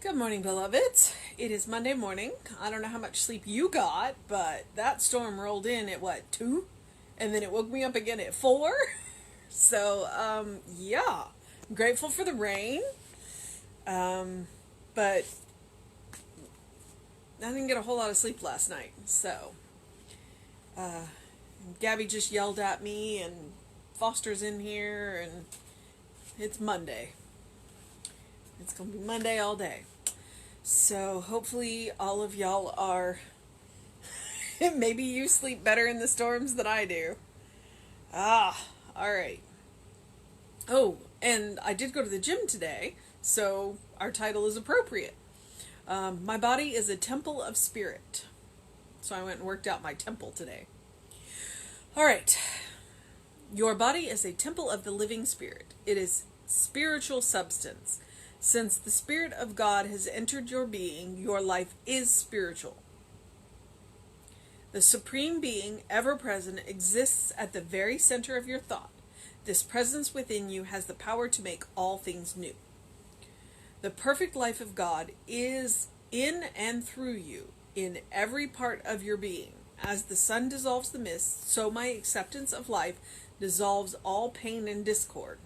Good morning, beloveds. It is Monday morning. I don't know how much sleep you got, but that storm rolled in at what, 2? And then it woke me up again at 4. So, yeah. I'm grateful for the rain. But I didn't get a whole lot of sleep last night. So, Gabby just yelled at me, and Foster's in here, and it's Monday. It's going to be Monday all day. So hopefully all of y'all are, maybe you sleep better in the storms than I do. Alright. Oh, and I did go to the gym today, so our title is appropriate. My body is a temple of spirit. So I went and worked out my temple today. Alright. Your body is a temple of the living spirit. It is spiritual substance. Since the Spirit of God has entered your being, your life is spiritual. The Supreme Being, ever present, exists at the very center of your thought. This presence within you has the power to make all things new. The perfect life of God is in and through you, in every part of your being. As the sun dissolves the mist, so my acceptance of life dissolves all pain and discord.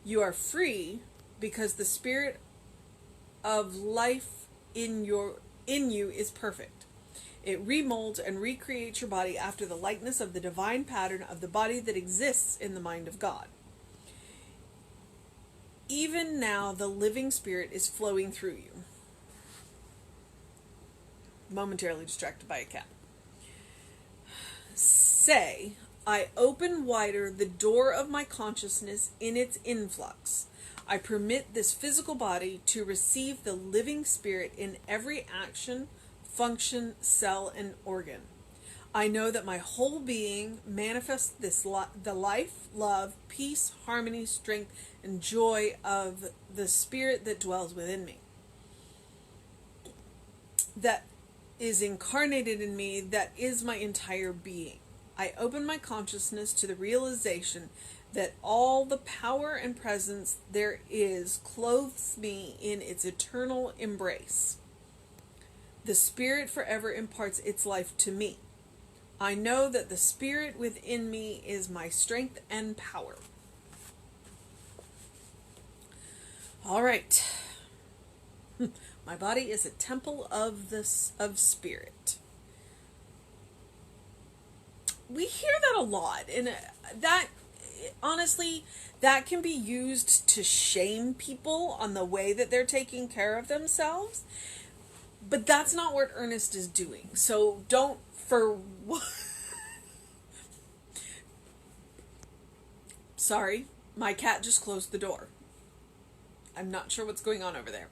You are free because the spirit of life in you is perfect. It remolds and recreates your body after the likeness of the divine pattern of the body that exists in the mind of God. Even now, the living spirit is flowing through you. Momentarily distracted by a cat. Say, I open wider the door of my consciousness in its influx. I permit this physical body to receive the living spirit in every action, function, cell, and organ. I know that my whole being manifests the life, love, peace, harmony, strength, and joy of the spirit that dwells within me. That is incarnated in me, that is my entire being. I open my consciousness to the realization that all the power and presence there is clothes me in its eternal embrace. The Spirit forever imparts its life to me. I know that the Spirit within me is my strength and power. All right. My body is a temple of spirit. We hear that a lot, and that honestly, that can be used to shame people on the way that they're taking care of themselves. But that's not what Ernest is doing. So don't Sorry, my cat just closed the door. I'm not sure what's going on over there.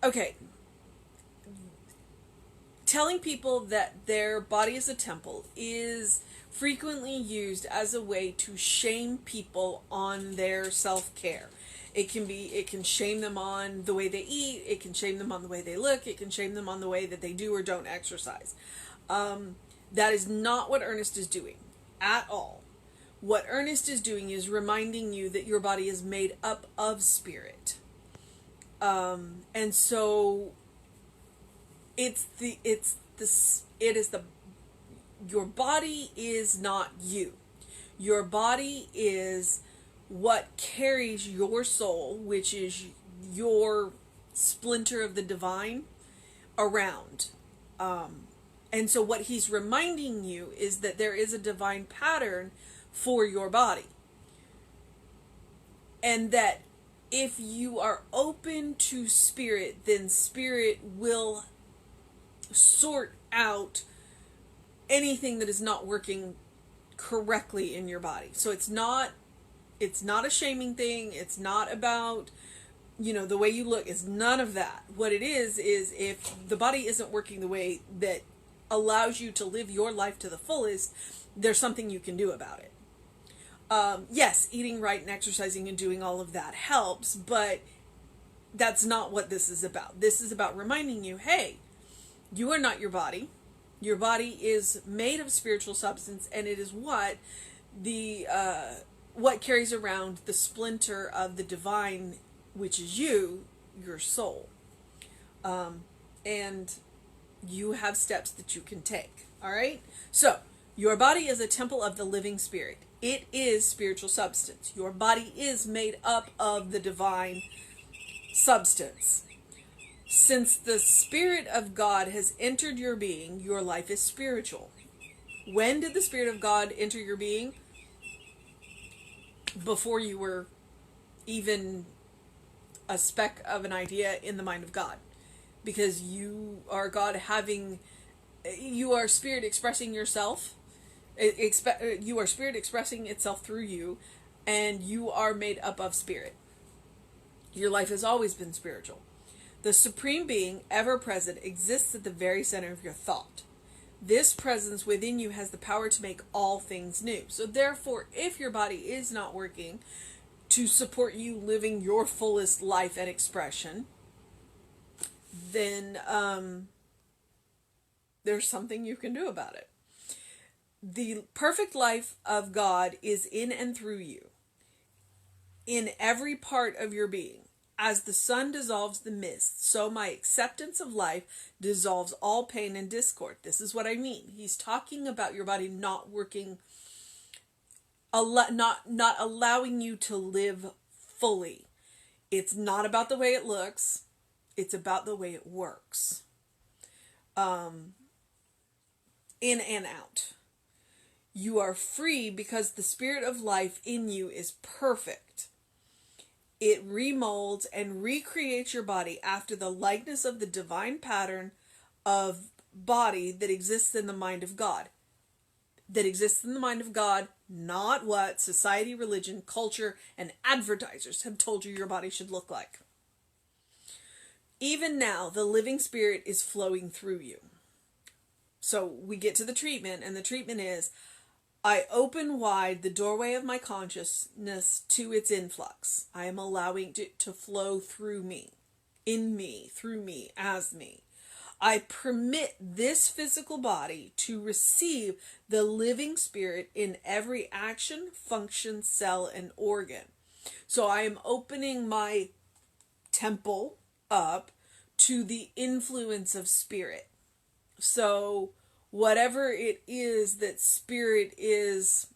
Okay. Telling people that their body is a temple is frequently used as a way to shame people on their self-care. It can shame them on the way they eat, it can shame them on the way they look, it can shame them on the way that they do or don't exercise. That is not what Ernest is doing at all. What Ernest is doing is reminding you that your body is made up of spirit. And so your body is not you. Your body is what carries your soul, which is your splinter of the divine, around. And so what he's reminding you is that there is a divine pattern for your body. And that if you are open to spirit, then spirit will sort out anything that is not working correctly in your body. So it's not a shaming thing. It's not about, the way you look. It's none of that. What it is if the body isn't working the way that allows you to live your life to the fullest, there's something you can do about it. Yes, eating right and exercising and doing all of that helps, but that's not what this is about. This is about reminding you, hey, you are not your body. Your body is made of spiritual substance, and it is what the what carries around the splinter of the divine, which is you, your soul. And you have steps that you can take. All right? So, your body is a temple of the living spirit. It is spiritual substance. Your body is made up of the divine substance. Since the Spirit of God has entered your being, your life is spiritual. When did the Spirit of God enter your being? Before you were even a speck of an idea in the mind of God. Because you are God you are Spirit expressing yourself. You are Spirit expressing itself through you, and you are made up of Spirit. Your life has always been spiritual. The Supreme Being, ever present, exists at the very center of your thought. This presence within you has the power to make all things new. So therefore, if your body is not working to support you living your fullest life and expression, then there's something you can do about it. The perfect life of God is in and through you, in every part of your being. As the sun dissolves the mist, so my acceptance of life dissolves all pain and discord. This is what I mean. He's talking about your body not working, not allowing you to live fully. It's not about the way it looks. It's about the way it works. In and out. You are free because the spirit of life in you is perfect. It remolds and recreates your body after the likeness of the divine pattern of body that exists in the mind of God. That exists in the mind of God, not what society, religion, culture, and advertisers have told you your body should look like. Even now, the living spirit is flowing through you. So we get to the treatment, and the treatment is, I open wide the doorway of my consciousness to its influx. I am allowing it to flow through me, in me, through me, as me. I permit this physical body to receive the living spirit in every action, function, cell, and organ. So I am opening my temple up to the influence of spirit. So whatever it is that spirit is,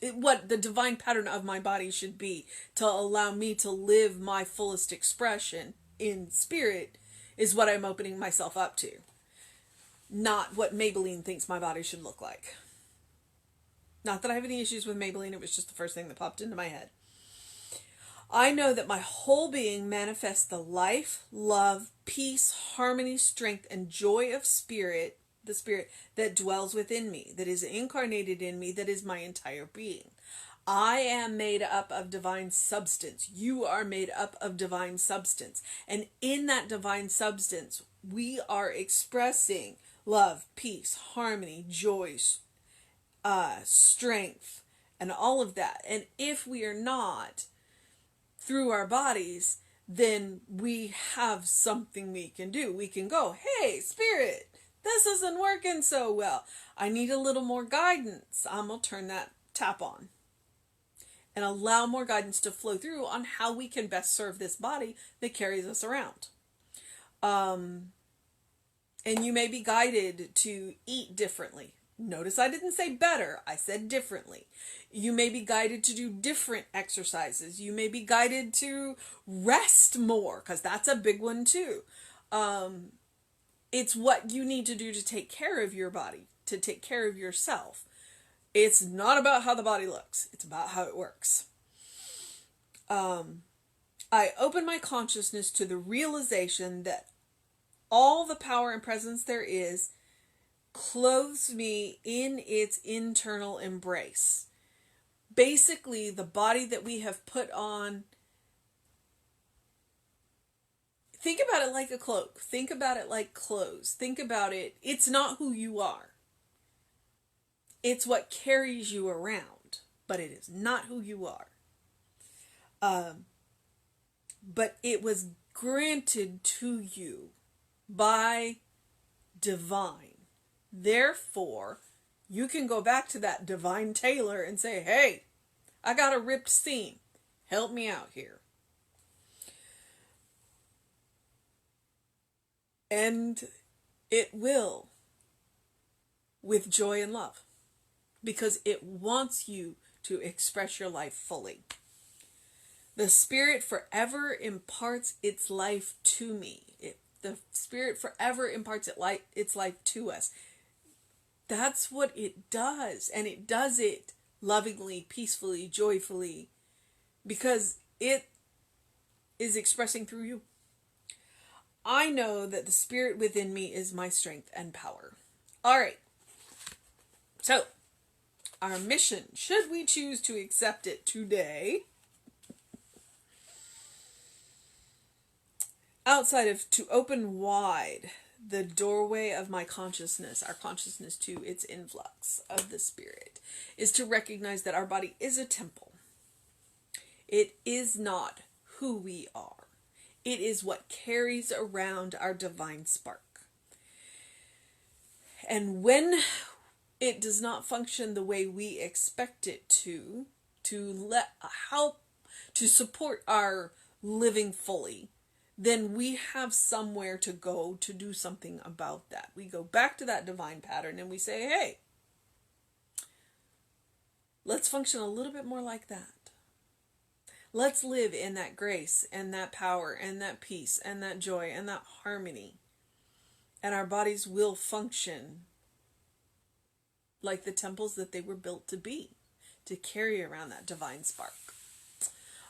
what the divine pattern of my body should be to allow me to live my fullest expression in spirit is what I'm opening myself up to. Not what Maybelline thinks my body should look like. Not that I have any issues with Maybelline, it was just the first thing that popped into my head. I know that my whole being manifests the life, love, peace, harmony, strength, and joy of spirit, the spirit that dwells within me, that is incarnated in me, that is my entire being. I am made up of divine substance. You are made up of divine substance. And in that divine substance, we are expressing love, peace, harmony, joy, strength, and all of that. And if we are not, through our bodies, then we have something we can do. We can go, hey, spirit, this isn't working so well. I need a little more guidance. I'm going to turn that tap on and allow more guidance to flow through on how we can best serve this body that carries us around. And you may be guided to eat differently. Notice I didn't say better, I said differently. You may be guided to do different exercises. You may be guided to rest more, because that's a big one too. It's what you need to do to take care of your body, to take care of yourself. It's not about how the body looks. It's about how it works. I open my consciousness to the realization that all the power and presence there is clothes me in its internal embrace. Basically, the body that we have put on, think about it like a cloak. Think about it like clothes. Think about it. It's not who you are. It's what carries you around, but it is not who you are. But it was granted to you by divine. Therefore, you can go back to that divine tailor and say, hey, I got a ripped seam. Help me out here. And it will with joy and love because it wants you to express your life fully. The Spirit forever imparts its life to me. The Spirit forever imparts its life to us. That's what it does. And it does it lovingly, peacefully, joyfully, because it is expressing through you. I know that the Spirit within me is my strength and power. All right. So, our mission, should we choose to accept it today, outside of to open wide the doorway of my consciousness, our consciousness to its influx of the Spirit, is to recognize that our body is a temple. It is not who we are. It is what carries around our divine spark. And when it does not function the way we expect it to support our living fully, then we have somewhere to go to do something about that. We go back to that divine pattern and we say, hey, let's function a little bit more like that. Let's live in that grace and that power and that peace and that joy and that harmony. And our bodies will function like the temples that they were built to be, to carry around that divine spark.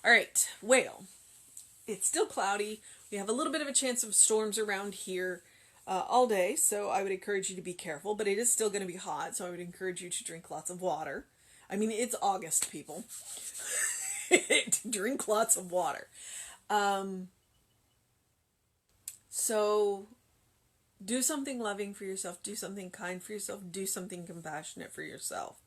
All right, whale. It's still cloudy. We have a little bit of a chance of storms around here all day, so I would encourage you to be careful, but it is still going to be hot, so I would encourage you to drink lots of water. I mean, it's August, people. Drink lots of water. So do something loving for yourself. Do something kind for yourself. Do something compassionate for yourself.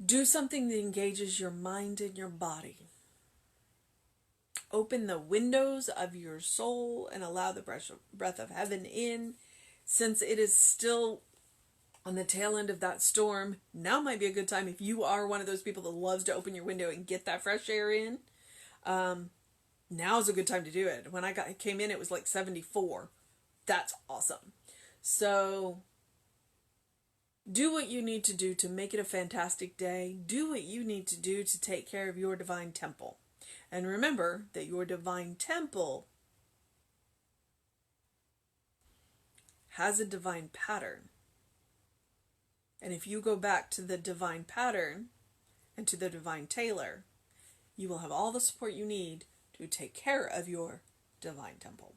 Do something that engages your mind and your body. Open the windows of your soul and allow the breath of heaven in. Since it is still on the tail end of that storm, now might be a good time if you are one of those people that loves to open your window and get that fresh air in. Now is a good time to do it. When I came in, it was like 74. That's awesome. So do what you need to do to make it a fantastic day. Do what you need to do to take care of your divine temple. And remember that your divine temple has a divine pattern. And if you go back to the divine pattern and to the divine tailor, you will have all the support you need to take care of your divine temple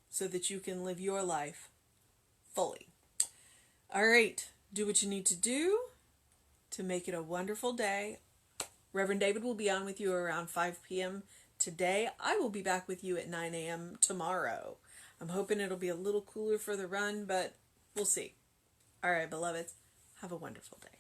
so that you can live your life fully. All right, do what you need to do to make it a wonderful day. Reverend David will be on with you around 5 p.m. today. I will be back with you at 9 a.m. tomorrow. I'm hoping it'll be a little cooler for the run, but we'll see. All right, beloveds, have a wonderful day.